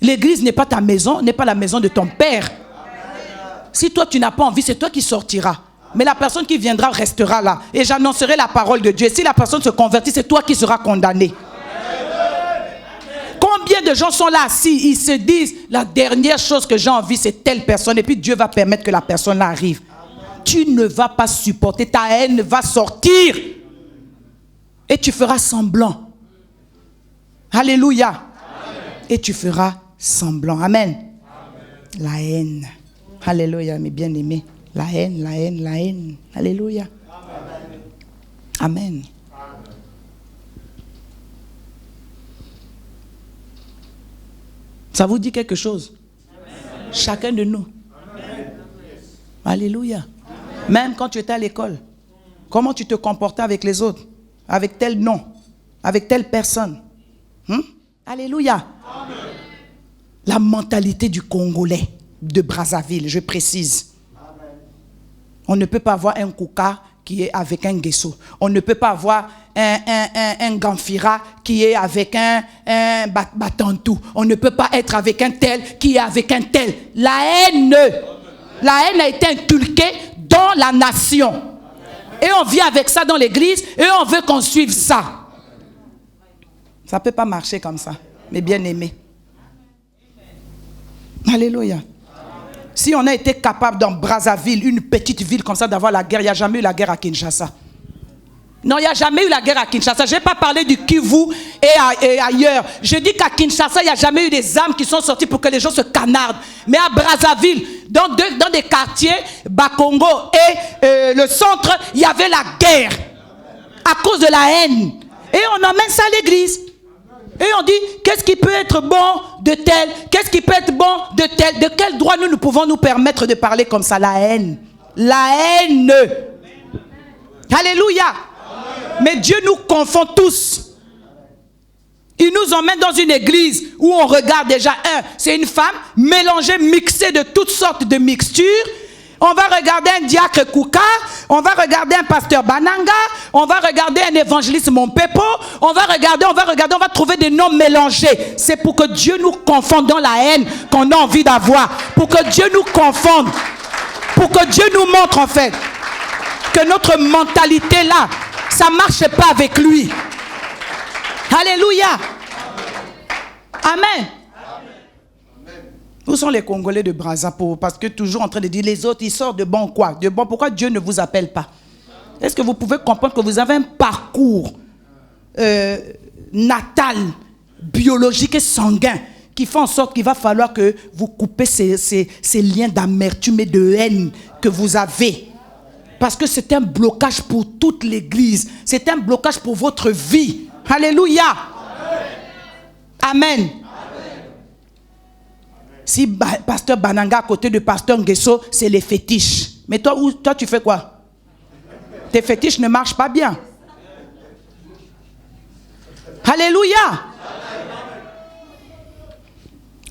L'église n'est pas ta maison, n'est pas la maison de ton père. Si toi tu n'as pas envie, c'est toi qui sortiras. Mais la personne qui viendra restera là. Et j'annoncerai la parole de Dieu. Si la personne se convertit, c'est toi qui seras condamné. Combien de gens sont là assis, ils se disent, la dernière chose que j'ai envie, c'est telle personne. Et puis Dieu va permettre que la personne là arrive. Tu ne vas pas supporter, ta haine va sortir. Et tu feras semblant. Alléluia. Amen. Et tu feras semblant. Amen. Amen. La haine. Alléluia, mes bien-aimés. La haine, la haine, la haine. Alléluia. Amen. Amen. Ça vous dit quelque chose? Amen. Chacun de nous. Amen. Alléluia. Amen. Même quand tu étais à l'école, comment tu te comportais avec les autres? Avec tel nom, avec telle personne. Alléluia. Amen. La mentalité du Congolais de Brazzaville, je précise. Amen. On ne peut pas avoir un Kouka qui est avec un Guesso. On ne peut pas avoir un Gamfira qui est avec un Batantou. On ne peut pas être avec un tel qui est avec un tel. La haine a été inculquée dans la nation. Et on vit avec ça dans l'église et on veut qu'on suive ça. Ça ne peut pas marcher comme ça, mes bien-aimés. Alléluia. Si on a été capable dans Brazzaville, une petite ville comme ça, d'avoir la guerre, il n'y a jamais eu la guerre à Kinshasa. Non, il n'y a jamais eu la guerre à Kinshasa. Je n'ai pas parlé du Kivu et ailleurs. Je dis qu'à Kinshasa, il n'y a jamais eu des armes qui sont sorties pour que les gens se canardent. Mais à Brazzaville, dans des quartiers, Bakongo et le centre, il y avait la guerre à cause de la haine. Et on emmène ça à l'église. Et on dit, qu'est-ce qui peut être bon de tel? Qu'est-ce qui peut être bon de tel? De quel droit nous pouvons nous permettre de parler comme ça? La haine. La haine. Alléluia. Mais Dieu nous confond tous. Il nous emmène dans une église où on regarde déjà, c'est une femme mélangée, mixée de toutes sortes de mixtures. On va regarder un diacre Kouka, on va regarder un pasteur Bananga, on va regarder un évangéliste Monpepo, on va trouver des noms mélangés. C'est pour que Dieu nous confonde dans la haine qu'on a envie d'avoir. Pour que Dieu nous confonde. Pour que Dieu nous montre en fait que notre mentalité là, ça ne marche pas avec lui. Alléluia. Amen. Où sont les Congolais de Brazzaville? Parce que toujours en train de dire les autres, ils sortent de bon quoi? De bon, pourquoi Dieu ne vous appelle pas? Est-ce que vous pouvez comprendre que vous avez un parcours natal, biologique et sanguin qui fait en sorte qu'il va falloir que vous coupez ces liens d'amertume et de haine que vous avez? Parce que c'est un blocage pour toute l'église. C'est un blocage pour votre vie. Alléluia. Amen. Si pasteur Bananga à côté de pasteur Nguesso, c'est les fétiches. Mais toi, tu fais quoi? Tes fétiches ne marchent pas bien. Alléluia.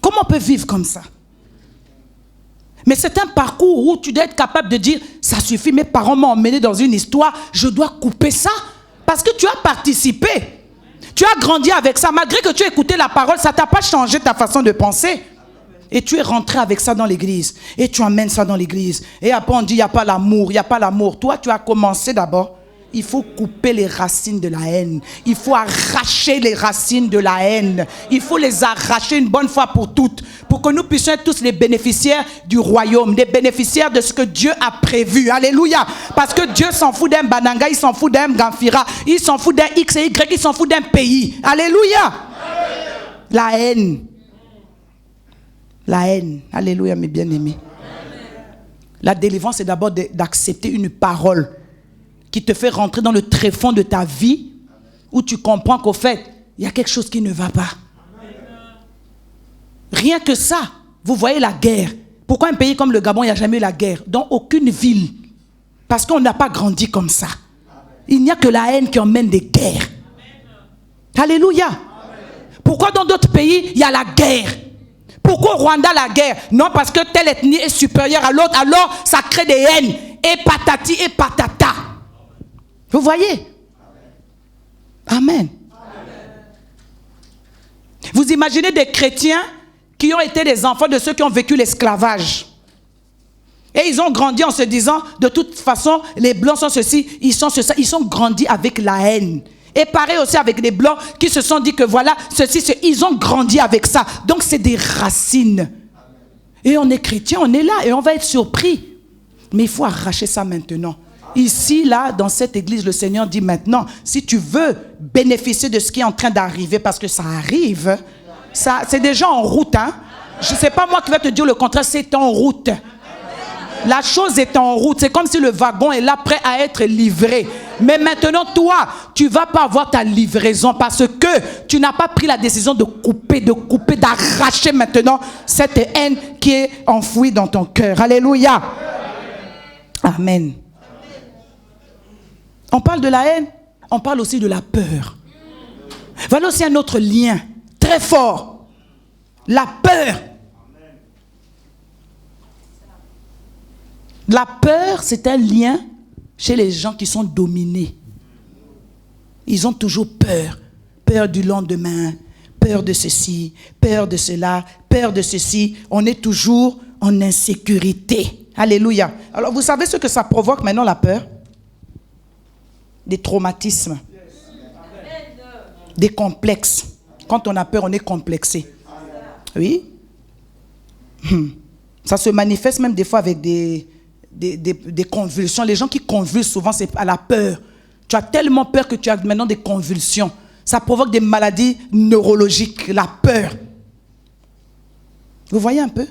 Comment on peut vivre comme ça? Mais c'est un parcours où tu dois être capable de dire, ça suffit, mes parents m'ont emmené dans une histoire, je dois couper ça. Parce que tu as participé. Tu as grandi avec ça. Malgré que tu as écouté la parole, ça ne t'a pas changé ta façon de penser. Et tu es rentré avec ça dans l'église. Et tu emmènes ça dans l'église. Et après on dit, il n'y a pas l'amour, il n'y a pas l'amour. Toi, tu as commencé d'abord. Il faut couper les racines de la haine. Il faut arracher les racines de la haine. Il faut les arracher une bonne fois pour toutes. Pour que nous puissions être tous les bénéficiaires du royaume. Des bénéficiaires de ce que Dieu a prévu. Alléluia. Parce que Dieu s'en fout d'un Bananga, il s'en fout d'un Gamfira, il s'en fout d'un X et Y, il s'en fout d'un pays. Alléluia. La haine. La haine. Alléluia, mes bien-aimés. La délivrance, c'est d'abord d'accepter une parole qui te fait rentrer dans le tréfonds de ta vie, où tu comprends qu'au fait, il y a quelque chose qui ne va pas. Rien que ça, vous voyez la guerre. Pourquoi un pays comme le Gabon, il n'y a jamais eu la guerre? Dans aucune ville. Parce qu'on n'a pas grandi comme ça. Il n'y a que la haine qui emmène des guerres. Alléluia. Pourquoi dans d'autres pays, il y a la guerre? Pourquoi au Rwanda la guerre? Non, parce que telle ethnie est supérieure à l'autre, alors ça crée des haines. Et patati et patata. Vous voyez? Amen. Vous imaginez des chrétiens qui ont été des enfants de ceux qui ont vécu l'esclavage. Et ils ont grandi en se disant, de toute façon, les blancs sont ceci, ils sont ceci. Ils sont grandis avec la haine. Et pareil aussi avec les blancs qui se sont dit que voilà, ils ont grandi avec ça. Donc c'est des racines. Et on est chrétien, on est là et on va être surpris. Mais il faut arracher ça maintenant. Ici, là, dans cette église, le Seigneur dit maintenant, si tu veux bénéficier de ce qui est en train d'arriver, parce que ça arrive, ça, c'est déjà en route. Hein? Je ne sais pas moi qui vais te dire le contraire, c'est en route. La chose est en route. C'est comme si le wagon est là, prêt à être livré. Mais maintenant, toi, tu ne vas pas avoir ta livraison parce que tu n'as pas pris la décision de couper, d'arracher maintenant cette haine qui est enfouie dans ton cœur. Alléluia. Amen. On parle de la haine, on parle aussi de la peur. Voilà aussi un autre lien très fort. La peur. La peur, c'est un lien chez les gens qui sont dominés. Ils ont toujours peur. Peur du lendemain, peur de ceci, peur de cela, peur de ceci. On est toujours en insécurité. Alléluia. Alors, vous savez ce que ça provoque maintenant, la peur? Des traumatismes, des complexes. Quand on a peur, on est complexé. Oui. Ça se manifeste même des fois avec des convulsions. Les gens qui convulsent souvent, c'est à la peur. Tu as tellement peur que tu as maintenant des convulsions. Ça provoque des maladies neurologiques, la peur. Vous voyez un peu?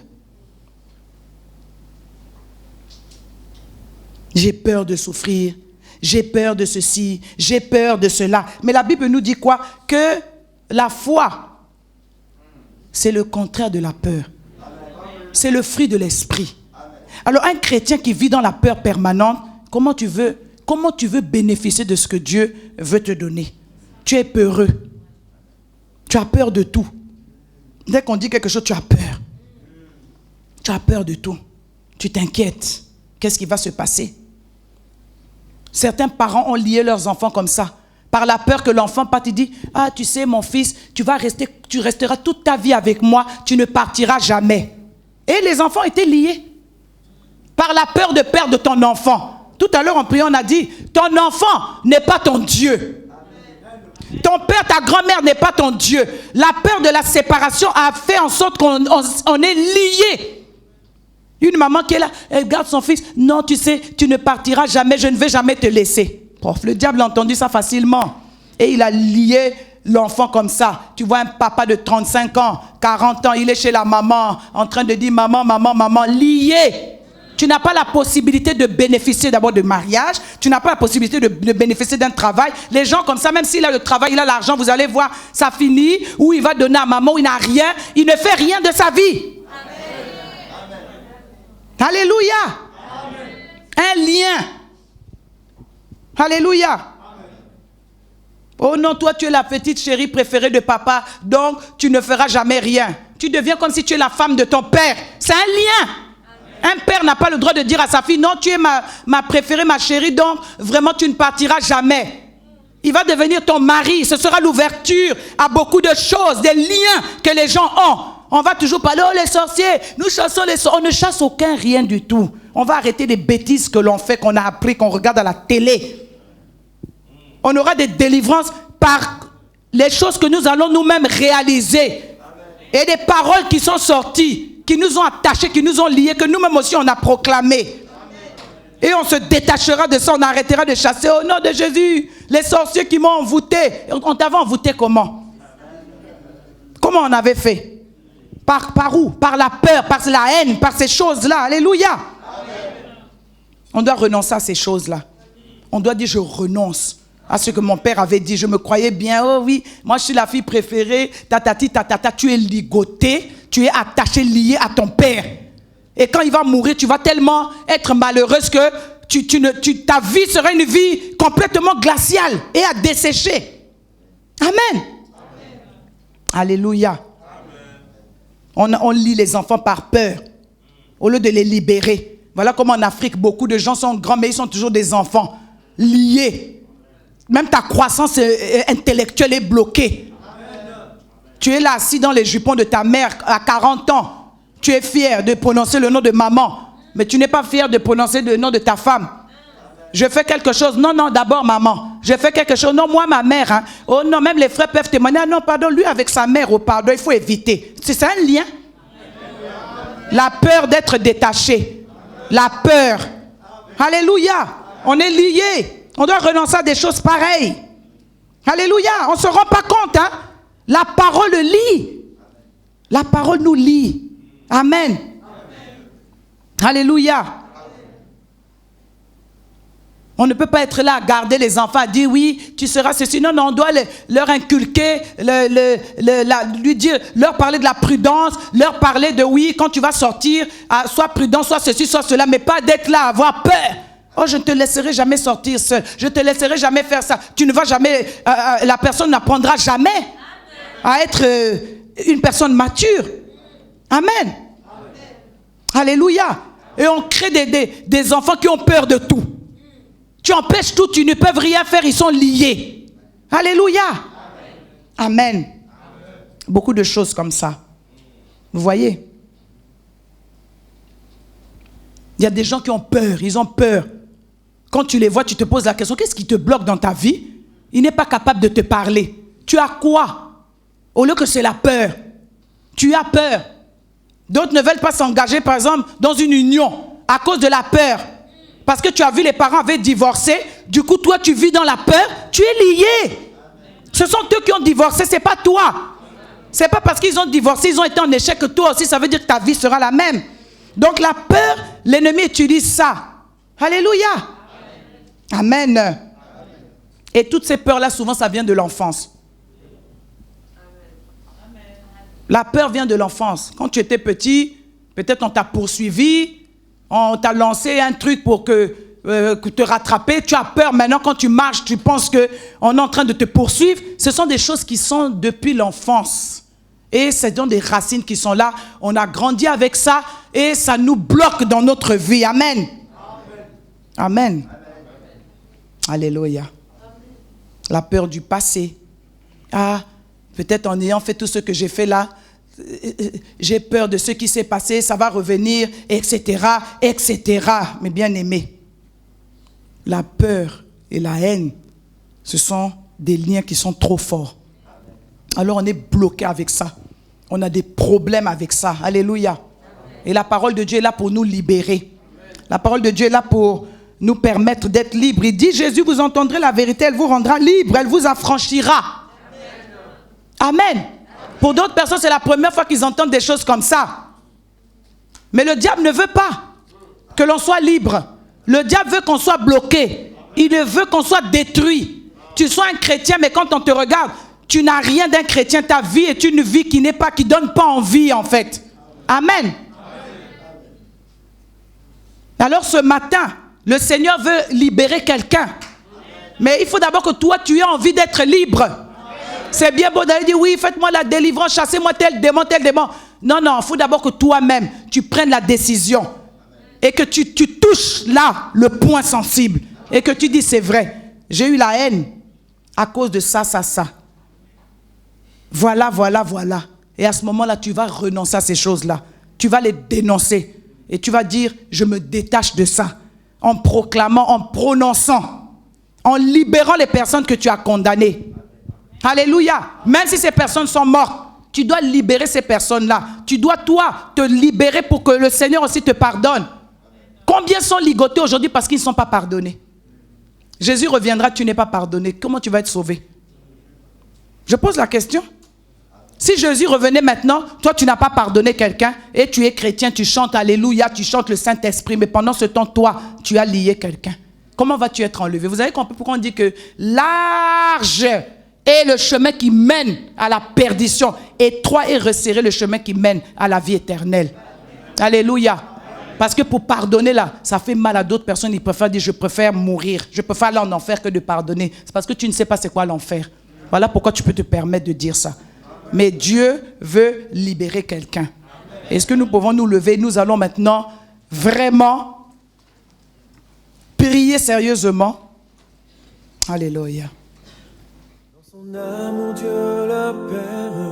J'ai peur de souffrir. J'ai peur de ceci, j'ai peur de cela. Mais la Bible nous dit quoi? Que la foi, c'est le contraire de la peur. C'est le fruit de l'esprit. Alors un chrétien qui vit dans la peur permanente, comment tu veux bénéficier de ce que Dieu veut te donner? Tu es peureux. Tu as peur de tout. Dès qu'on dit quelque chose, tu as peur. Tu as peur de tout. Tu t'inquiètes. Qu'est-ce qui va se passer? Certains parents ont lié leurs enfants comme ça. Par la peur que l'enfant parte, il dit, ah, tu sais, mon fils, tu resteras toute ta vie avec moi, tu ne partiras jamais. Et les enfants étaient liés. Par la peur de perdre ton enfant. Tout à l'heure, en priant, on a dit, ton enfant n'est pas ton Dieu. Ton père, ta grand-mère n'est pas ton Dieu. La peur de la séparation a fait en sorte qu'on est liés. Une maman qui est là, elle garde son fils. Non, tu sais, tu ne partiras jamais, je ne vais jamais te laisser. Le diable a entendu ça facilement. Et il a lié l'enfant comme ça. Tu vois un papa de 35 ans, 40 ans, il est chez la maman, en train de dire maman, maman, maman, lié. Tu n'as pas la possibilité de bénéficier d'abord de mariage. Tu n'as pas la possibilité de bénéficier d'un travail. Les gens comme ça, même s'il a le travail, il a l'argent, vous allez voir, ça finit, ou il va donner à maman, ou il n'a rien. Il ne fait rien de sa vie. Amen. Alléluia. Amen. Un lien. Alléluia. Amen. Oh non, toi tu es la petite chérie préférée de papa, donc tu ne feras jamais rien. Tu deviens comme si tu es la femme de ton père. C'est un lien. Un père n'a pas le droit de dire à sa fille, non, tu es ma préférée, ma chérie, donc vraiment tu ne partiras jamais. Il va devenir ton mari. Ce sera l'ouverture à beaucoup de choses, des liens que les gens ont. On va toujours parler, oh les sorciers, nous chassons les sorciers. On ne chasse aucun rien du tout. On va arrêter les bêtises que l'on fait, qu'on a appris, qu'on regarde à la télé. On aura des délivrances par les choses que nous allons nous-mêmes réaliser. Et des paroles qui sont sorties, qui nous ont attachés, qui nous ont liés, que nous-mêmes aussi on a proclamé. Et on se détachera de ça, on arrêtera de chasser au nom de Jésus. Les sorciers qui m'ont envoûté. On t'avait envoûté comment? Comment on avait fait? Par où? Par la peur, par la haine, par ces choses-là. Alléluia. Amen. On doit renoncer à ces choses-là. On doit dire je renonce à ce que mon père avait dit. Je me croyais bien, oh oui, moi je suis la fille préférée, tatati, tatata, tu es ligoté, tu es attaché, lié à ton père. Et quand il va mourir, tu vas tellement être malheureuse que ta vie sera une vie complètement glaciale et à dessécher. Amen. Amen. Alléluia. Amen. On lie les enfants par peur, au lieu de les libérer. Voilà comment en Afrique, beaucoup de gens sont grands, mais ils sont toujours des enfants, liés. Même ta croissance intellectuelle est bloquée. Amen. Tu es là assis dans les jupons de ta mère à 40 ans. Tu es fier de prononcer le nom de maman. Mais tu n'es pas fier de prononcer le nom de ta femme. Je fais quelque chose. Non, non, d'abord maman. Je fais quelque chose. Non, moi ma mère. Hein. Oh non, même les frères peuvent témoigner. Ah non, pardon, lui avec sa mère, oh pardon, il faut éviter. C'est un lien. La peur d'être détaché. La peur. Alléluia. On est liés. On doit renoncer à des choses pareilles. Alléluia. On ne se rend pas compte. Hein? La parole lie. La parole nous lie. Amen. Amen. Alléluia. Amen. On ne peut pas être là à garder les enfants, à dire oui, tu seras ceci. Non, non, on doit leur inculquer, lui dire, leur parler de la prudence, leur parler de oui, quand tu vas sortir, sois prudent, soit ceci, soit cela, mais pas d'être là à avoir peur. Oh, je ne te laisserai jamais sortir seul. Je ne te laisserai jamais faire ça. Tu ne vas jamais... la personne n'apprendra jamais à être une personne mature. Amen. Amen. Alléluia. Et on crée des enfants qui ont peur de tout. Tu empêches tout, ils ne peuvent rien faire, ils sont liés. Alléluia. Amen. Amen. Beaucoup de choses comme ça. Vous voyez? Il y a des gens qui ont peur, ils ont peur. Quand tu les vois, tu te poses la question, qu'est-ce qui te bloque dans ta vie? Il n'est pas capable de te parler. Tu as quoi? Au lieu que c'est la peur. Tu as peur. D'autres ne veulent pas s'engager, par exemple, dans une union à cause de la peur. Parce que tu as vu les parents avaient divorcé. Du coup, toi, tu vis dans la peur. Tu es lié. Ce sont eux qui ont divorcé, ce n'est pas toi. Ce n'est pas parce qu'ils ont divorcé, ils ont été en échec que toi aussi, ça veut dire que ta vie sera la même. Donc la peur, l'ennemi utilise ça. Alléluia. Amen. Amen. Et toutes ces peurs-là, souvent, ça vient de l'enfance. La peur vient de l'enfance. Quand tu étais petit, peut-être on t'a poursuivi, on t'a lancé un truc pour te rattraper. Tu as peur maintenant quand tu marches, tu penses qu'on est en train de te poursuivre. Ce sont des choses qui sont depuis l'enfance. Et c'est donc des racines qui sont là. On a grandi avec ça et ça nous bloque dans notre vie. Amen. Amen. Amen. Alléluia. La peur du passé. Ah, peut-être en ayant fait tout ce que j'ai fait là, j'ai peur de ce qui s'est passé, ça va revenir, etc., etc. Mais bien aimés, la peur et la haine, ce sont des liens qui sont trop forts. Alors on est bloqué avec ça. On a des problèmes avec ça. Alléluia. Et la parole de Dieu est là pour nous libérer. La parole de Dieu est là pour nous permettre d'être libres. Il dit, Jésus, vous entendrez la vérité, elle vous rendra libre, elle vous affranchira. Amen. Amen. Pour d'autres personnes, c'est la première fois qu'ils entendent des choses comme ça. Mais le diable ne veut pas. que l'on soit libre. Le diable veut qu'on soit bloqué. Il veut qu'on soit détruit. Tu sois un chrétien, mais quand on te regarde, tu n'as rien d'un chrétien. Ta vie est une vie qui donne pas envie, en fait. Amen. Alors ce matin, le Seigneur veut libérer quelqu'un. Mais il faut d'abord que toi, tu aies envie d'être libre. C'est bien beau d'aller dire, oui, faites-moi la délivrance, chassez-moi tel démon, tel démon. Non, non, il faut d'abord que toi-même, tu prennes la décision. Et que tu touches là, le point sensible. Et que tu dis, c'est vrai, j'ai eu la haine à cause de ça, ça, ça. Voilà, voilà, voilà. Et à ce moment-là, tu vas renoncer à ces choses-là. Tu vas les dénoncer. Et tu vas dire, je me détache de ça. En proclamant, en prononçant, en libérant les personnes que tu as condamnées. Alléluia. Même si ces personnes sont mortes, tu dois libérer ces personnes-là. Tu dois, toi, te libérer pour que le Seigneur aussi te pardonne. Combien sont ligotés aujourd'hui parce qu'ils ne sont pas pardonnés? Jésus reviendra, tu n'es pas pardonné. Comment tu vas être sauvé? Je pose la question. Si Jésus revenait maintenant, toi tu n'as pas pardonné quelqu'un et tu es chrétien, tu chantes Alléluia, tu chantes le Saint-Esprit, mais pendant ce temps, toi, tu as lié quelqu'un. Comment vas-tu être enlevé? Vous avez compris pourquoi on dit que large est le chemin qui mène à la perdition, étroit et resserré le chemin qui mène à la vie éternelle. Alléluia. Parce que pour pardonner là, ça fait mal à d'autres personnes, ils préfèrent dire je préfère mourir, je préfère aller en enfer que de pardonner. C'est parce que tu ne sais pas c'est quoi l'enfer. Voilà pourquoi tu peux te permettre de dire ça. Mais Dieu veut libérer quelqu'un. Est-ce que nous pouvons nous lever? Nous allons maintenant vraiment prier sérieusement. Alléluia. Dans son amour, Dieu le Père